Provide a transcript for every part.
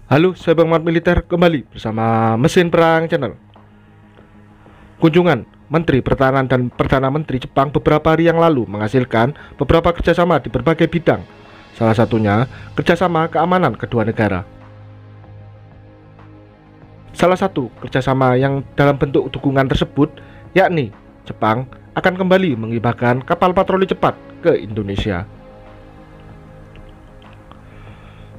Halo, saya Bang Mat Militer kembali bersama Mesin Perang Channel. Kunjungan Menteri Pertahanan dan Perdana Menteri Jepang beberapa hari yang lalu menghasilkan beberapa kerjasama di berbagai bidang. Salah satunya kerjasama keamanan kedua negara. Salah satu kerjasama yang dalam bentuk dukungan tersebut yakni Jepang akan kembali menghibahkan kapal patroli cepat ke Indonesia.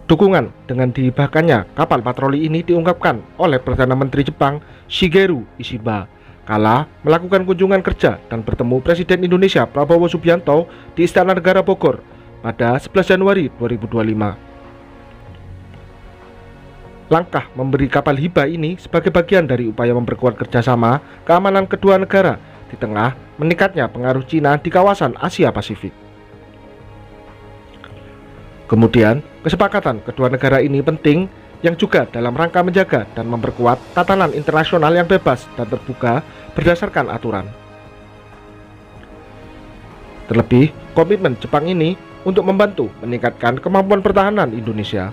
Dukungan dengan dihibahkannya kapal patroli ini diungkapkan oleh Perdana Menteri Jepang Shigeru Ishiba kala melakukan kunjungan kerja dan bertemu Presiden Indonesia Prabowo Subianto di Istana Negara Bogor pada 11 Januari 2025. Langkah memberi kapal hibah ini sebagai bagian dari upaya memperkuat kerjasama keamanan kedua negara di tengah meningkatnya pengaruh Cina di kawasan Asia Pasifik. Kemudian, kesepakatan kedua negara ini penting yang juga dalam rangka menjaga dan memperkuat tatanan internasional yang bebas dan terbuka berdasarkan aturan. Terlebih, komitmen Jepang ini untuk membantu meningkatkan kemampuan pertahanan Indonesia.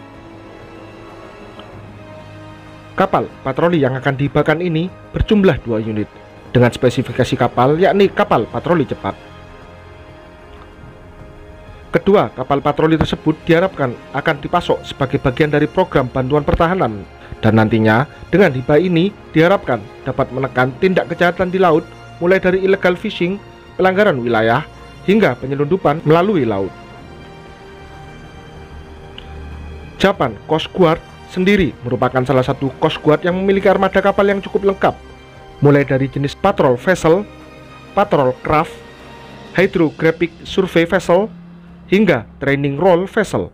Kapal patroli yang akan dihibahkan ini berjumlah 2 unit dengan spesifikasi kapal yakni kapal patroli cepat. Kedua kapal patroli tersebut diharapkan akan dipasok sebagai bagian dari program bantuan pertahanan dan nantinya dengan hibah ini diharapkan dapat menekan tindak kejahatan di laut mulai dari illegal fishing, pelanggaran wilayah, hingga penyelundupan melalui laut. Japan Coast Guard sendiri merupakan salah satu Coast Guard yang memiliki armada kapal yang cukup lengkap mulai dari jenis patrol vessel, patrol craft, hydrographic survey vessel, hingga training role vessel.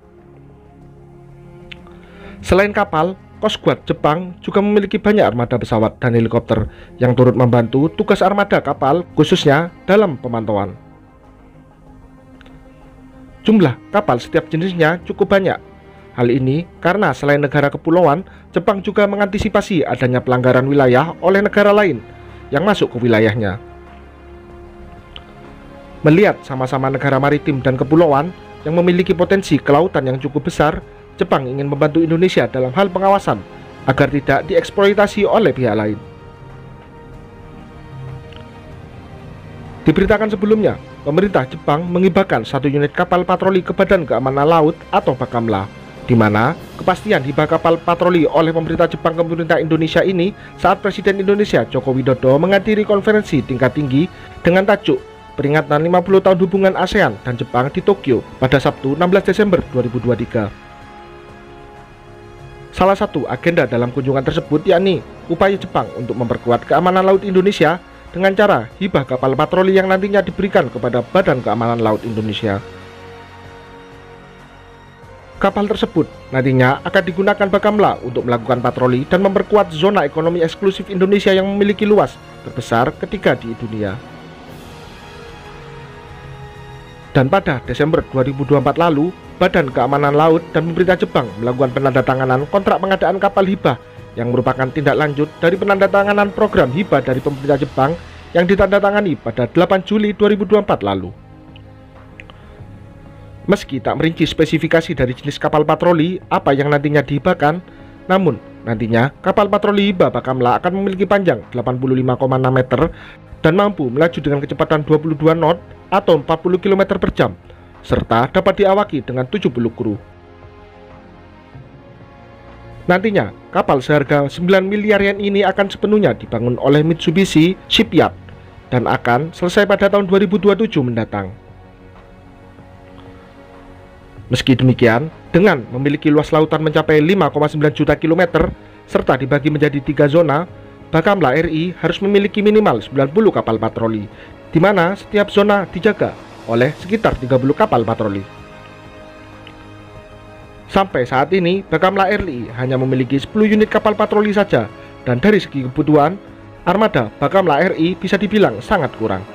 Selain kapal, Coast Guard Jepang juga memiliki banyak armada pesawat dan helikopter yang turut membantu tugas armada kapal khususnya dalam pemantauan. Jumlah kapal setiap jenisnya cukup banyak. Hal ini karena selain negara kepulauan, Jepang juga mengantisipasi adanya pelanggaran wilayah oleh negara lain yang masuk ke wilayahnya. Melihat sama-sama negara maritim dan kepulauan yang memiliki potensi kelautan yang cukup besar, Jepang ingin membantu Indonesia dalam hal pengawasan agar tidak dieksploitasi oleh pihak lain. Diberitakan sebelumnya, pemerintah Jepang menghibahkan 1 unit kapal patroli ke Badan Keamanan Laut atau Bakamla, di mana kepastian hibah kapal patroli oleh pemerintah Jepang ke pemerintah Indonesia ini saat Presiden Indonesia Joko Widodo menghadiri konferensi tingkat tinggi dengan tajuk peringatan 50 tahun hubungan ASEAN dan Jepang di Tokyo pada Sabtu 16 Desember 2023. Salah satu agenda dalam kunjungan tersebut yakni upaya Jepang untuk memperkuat keamanan laut Indonesia dengan cara hibah kapal patroli yang nantinya diberikan kepada Badan Keamanan Laut Indonesia. Kapal tersebut nantinya akan digunakan Bakamla untuk melakukan patroli dan memperkuat zona ekonomi eksklusif Indonesia yang memiliki luas terbesar ketiga di dunia. Dan pada Desember 2024 lalu, Badan Keamanan Laut dan pemerintah Jepang melakukan penandatanganan kontrak pengadaan kapal hibah yang merupakan tindak lanjut dari penandatanganan program hibah dari pemerintah Jepang yang ditandatangani pada 8 Juli 2024 lalu. Meski tak merinci spesifikasi dari jenis kapal patroli apa yang nantinya dihibahkan, namun nantinya kapal patroli hibah Bakamla akan memiliki panjang 85,6 meter dan mampu melaju dengan kecepatan 22 knot atau 40 km per jam, serta dapat diawaki dengan 70 kru. Nantinya, kapal seharga 9 miliar yen ini akan sepenuhnya dibangun oleh Mitsubishi Shipyard dan akan selesai pada tahun 2027 mendatang. Meski demikian, dengan memiliki luas lautan mencapai 5,9 juta kilometer serta dibagi menjadi 3 zona, Bakamla RI harus memiliki minimal 90 kapal patroli, di mana setiap zona dijaga oleh sekitar 30 kapal patroli. Sampai saat ini, Bakamla RI hanya memiliki 10 unit kapal patroli saja, dan dari segi kebutuhan, armada Bakamla RI bisa dibilang sangat kurang.